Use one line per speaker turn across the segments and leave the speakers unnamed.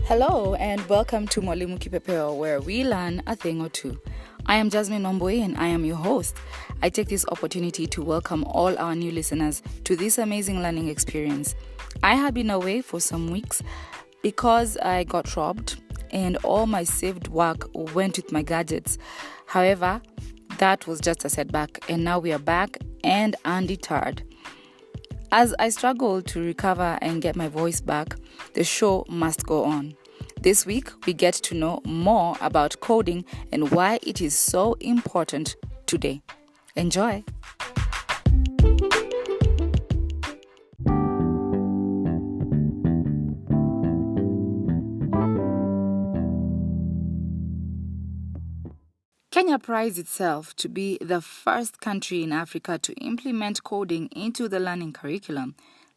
Hello and welcome to Mwalimu Kipepeo, where we learn a thing or two. I am Jasmine Omboi and I am your host. I take this opportunity to welcome all our new listeners to this amazing learning experience. I have been away for some weeks because I got robbed and all my saved work went with my gadgets. However, that was just a setback and now we are back and undeterred. As I struggle to recover and get my voice back, the show must go on. This week, we get to know more about coding and why it is so important today. Enjoy! Kenya prides itself to be the first country in Africa to implement coding into the learning curriculum.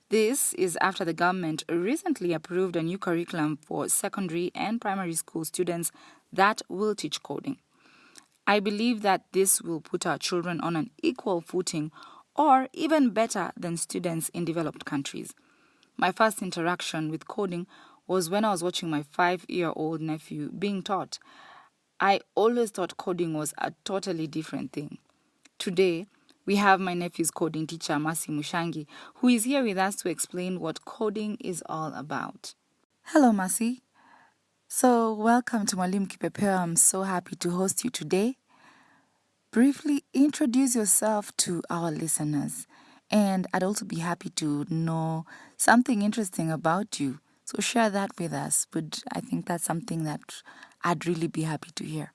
This is after the government recently approved a new curriculum for secondary and primary school students that will teach coding. I believe that this will put our children on an equal footing or even better than students in developed countries. My first interaction with coding was when I was watching my 5-year-old nephew being taught. I always thought coding was a totally different thing. Today, we have my nephew's coding teacher, Masi Mushangi, who is here with us to explain what coding is all about. Hello, Masi. So, welcome to Mwalimu Kipepeo. I'm so happy to host you today. Briefly introduce yourself to our listeners, and I'd also be happy to know something interesting about you. So share that with us. I think that's something that I'd really be happy to hear.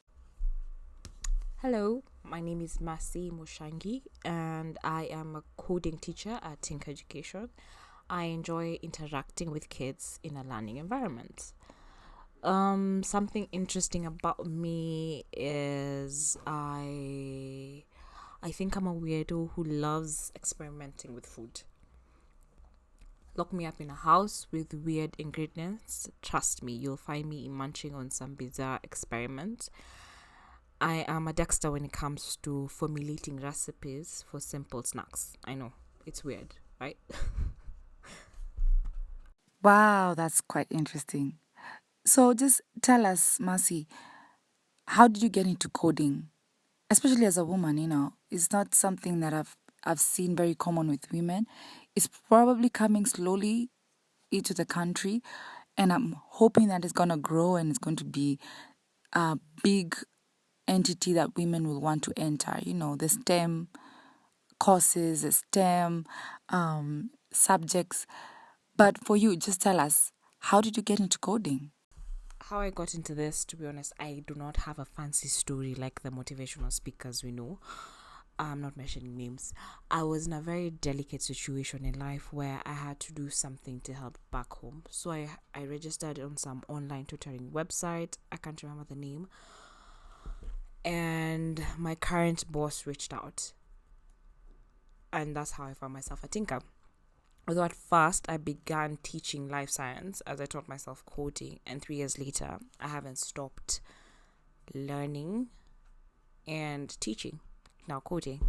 Hello, my name is Masi Mushangi and I am a coding teacher at Think Education. I enjoy interacting with kids in a learning environment. Something interesting about me is I think I'm a weirdo who loves experimenting with food. Lock me up in a house with weird ingredients. Trust me, you'll find me munching on some bizarre experiment. I am a Dexter when it comes to formulating recipes for simple snacks. I know, it's weird, right?
Wow, that's quite interesting. So just tell us, Masi, how did you get into coding? Especially as a woman, it's not something that I've seen very common with women. It's probably coming slowly into the country, and I'm hoping that it's going to grow and it's going to be a big entity that women will want to enter. The STEM courses, the STEM subjects. But for you, just tell us, how did you get into coding?
How I got into this, to be honest, I do not have a fancy story like the motivational speakers we know. I'm not mentioning names. I was in a very delicate situation in life where I had to do something to help back home. So I registered on some online tutoring website. I can't remember the name. And my current boss reached out. And that's how I found myself a tinker. Although at first I began teaching life science as I taught myself coding. And 3 years later, I haven't stopped learning and teaching. Now coding.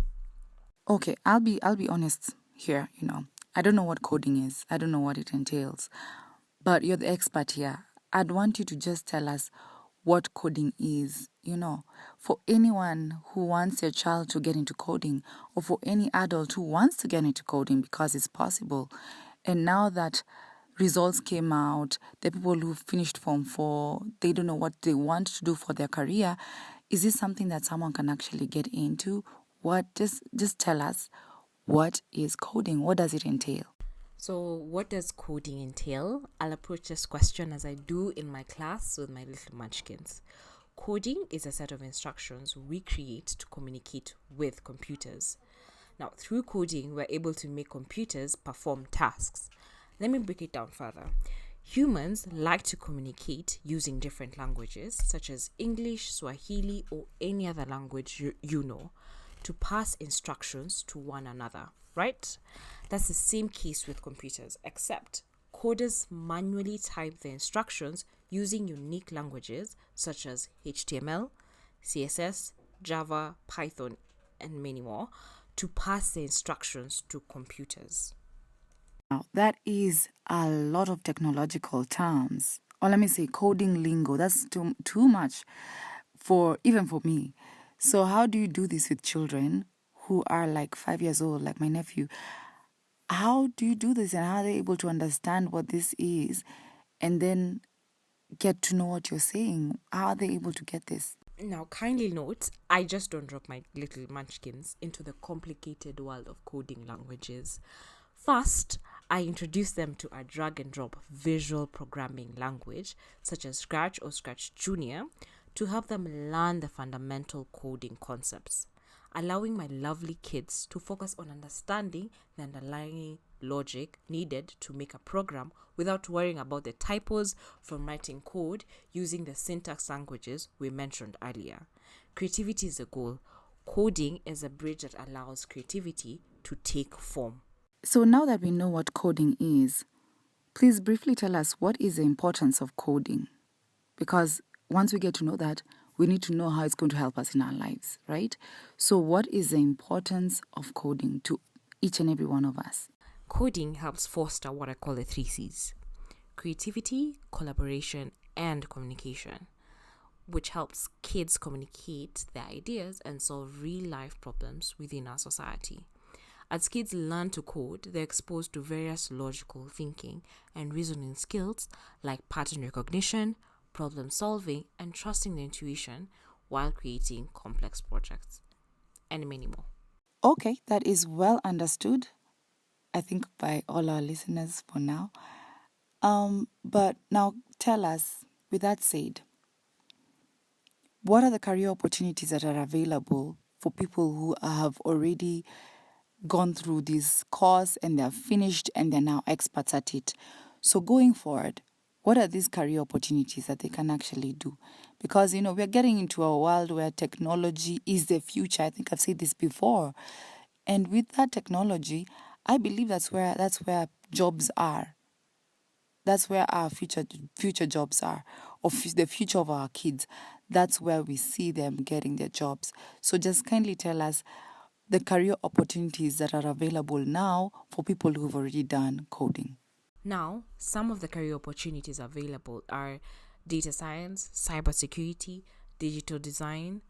Okay, I'll be honest here, I don't know what coding is. I don't know what it entails. But you're the expert here. I'd want you to just tell us what coding is, for anyone who wants their child to get into coding or for any adult who wants to get into coding because it's possible. And now that results came out, the people who finished Form 4, they don't know what they want to do for their career. Is this something that someone can actually get into? Just tell us, what is coding? What does it entail?
So what does coding entail? I'll approach this question as I do in my class with my little munchkins. Coding is a set of instructions we create to communicate with computers. Now, through coding, we're able to make computers perform tasks. Let me break it down further. Humans like to communicate using different languages, such as English, Swahili, or any other language you know, to pass instructions to one another, right? That's the same case with computers, except coders manually type the instructions using unique languages such as HTML, CSS, Java, Python, and many more to pass the instructions to computers.
Now, that is a lot of technological terms. or let me say coding lingo. That's too much for even for me. So how do you do this with children who are like 5 years old, like my nephew? How do you do this, and how are they able to understand what this is and then get to know what you're saying? How are they able to get this?
Now, kindly note, I just don't drop my little munchkins into the complicated world of coding languages. First, I introduce them to a drag and drop visual programming language, such as Scratch or Scratch Junior, to help them learn the fundamental coding concepts, allowing my lovely kids to focus on understanding the underlying logic needed to make a program without worrying about the typos from writing code using the syntax languages we mentioned earlier. Creativity is the goal. Coding is a bridge that allows creativity to take form.
So now that we know what coding is, please briefly tell us what is the importance of coding? Because once we get to know that, we need to know how it's going to help us in our lives, right? So what is the importance of coding to each and every one of us?
Coding helps foster what I call the 3 C's: creativity, collaboration, and communication, which helps kids communicate their ideas and solve real-life problems within our society. As kids learn to code, they're exposed to various logical thinking and reasoning skills like pattern recognition, problem solving, and trusting their intuition while creating complex projects, and many more.
Okay, that is well understood, I think, by all our listeners for now. But now tell us, with that said, what are the career opportunities that are available for people who have already gone through this course and they're finished and they're now experts at it? So going forward, what are these career opportunities that they can actually do? Because, we're getting into a world where technology is the future. I think I've said this before. And with that technology, I believe that's where jobs are. That's where our future jobs are, or the future of our kids. That's where we see them getting their jobs. So just kindly tell us the career opportunities that are available now for people who've already done coding.
Now, some of the career opportunities available are data science, cybersecurity, digital design,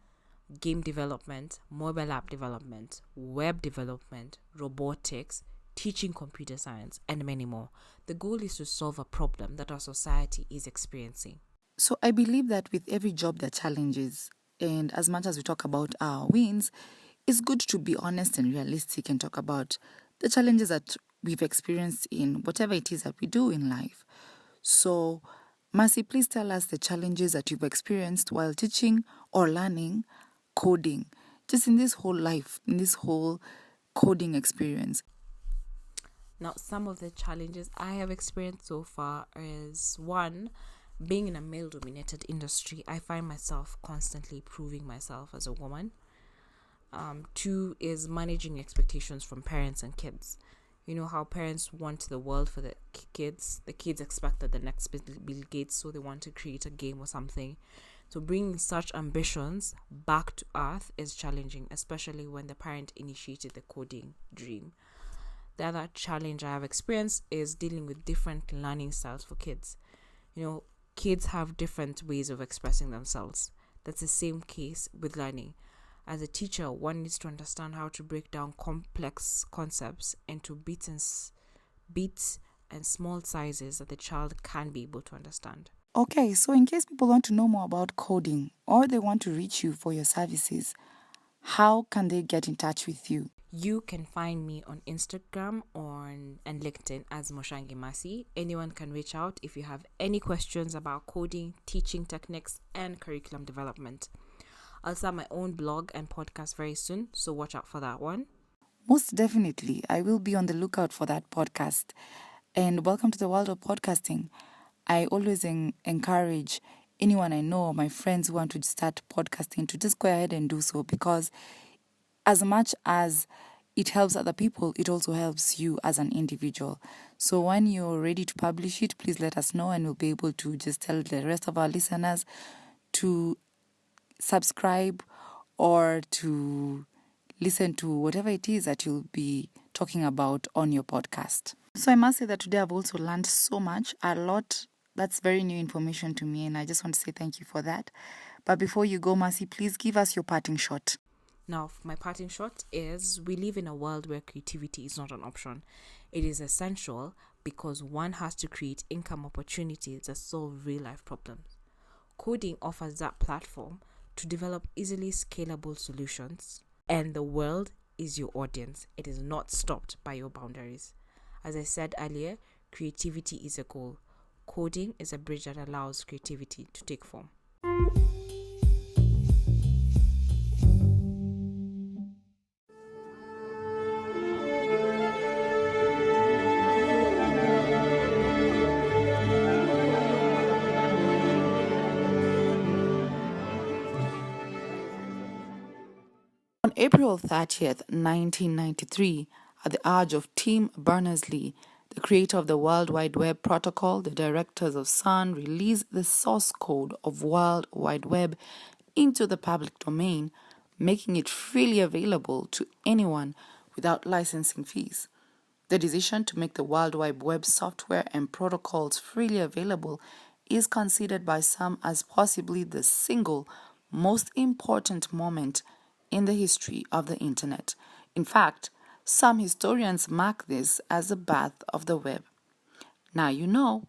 game development, mobile app development, web development, robotics, teaching computer science, and many more. The goal is to solve a problem that our society is experiencing.
So I believe that with every job there are challenges, and as much as we talk about our wins, it's good to be honest and realistic and talk about the challenges that we've experienced in whatever it is that we do in life. So, Mercy, please tell us the challenges that you've experienced while teaching or learning coding, just in this whole life, in this whole coding experience.
Now, some of the challenges I have experienced so far is one, being in a male-dominated industry, I find myself constantly proving myself as a woman. Two is managing expectations from parents and kids. You know how parents want the world for the kids. The kids expect that the next Bill Gates, so they want to create a game or something. So bringing such ambitions back to earth is challenging, especially when the parent initiated the coding dream. The other challenge I have experienced is dealing with different learning styles for kids. Kids have different ways of expressing themselves. That's the same case with learning. As a teacher, one needs to understand how to break down complex concepts into bits and small sizes that the child can be able to understand.
Okay, so in case people want to know more about coding or they want to reach you for your services, how can they get in touch with you?
You can find me on Instagram and LinkedIn as Moshangi Masi. Anyone can reach out if you have any questions about coding, teaching techniques, and curriculum development. I'll start my own blog and podcast very soon, so watch out for that one.
Most definitely. I will be on the lookout for that podcast. And welcome to the world of podcasting. I always encourage anyone I know, my friends who want to start podcasting, to just go ahead and do so, because as much as it helps other people, it also helps you as an individual. So when you're ready to publish it, please let us know, and we'll be able to just tell the rest of our listeners to subscribe or to listen to whatever it is that you'll be talking about on your podcast. So I must say that today I've also learned so much, a lot That's very new information to me, and I just want to say thank you for that. But before you go, Mercy, please give us your parting shot.
Now, my parting shot is we live in a world where creativity is not an option. It is essential because one has to create income opportunities that solve real life problems. Coding offers that platform to develop easily scalable solutions, and the world is your audience. It is not stopped by your boundaries. As I said earlier, creativity is a goal. Coding is a bridge that allows creativity to take form.
On April 30th, 1993, at the urge of Tim Berners-Lee, the creator of the World Wide Web protocol, the directors of CERN released the source code of World Wide Web into the public domain, making it freely available to anyone without licensing fees. The decision to make the World Wide Web software and protocols freely available is considered by some as possibly the single most important moment in the history of the Internet. In fact, some historians mark this as the birth of the web. Now you know.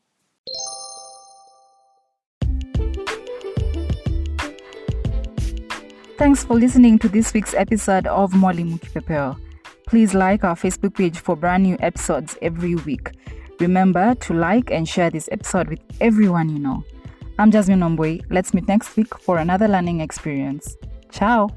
Thanks for listening to this week's episode of Mwalimu Kipepeo. Please like our Facebook page for brand new episodes every week. Remember to like and share this episode with everyone you know. I'm Jasmine Ombwe. Let's meet next week for another learning experience. Ciao!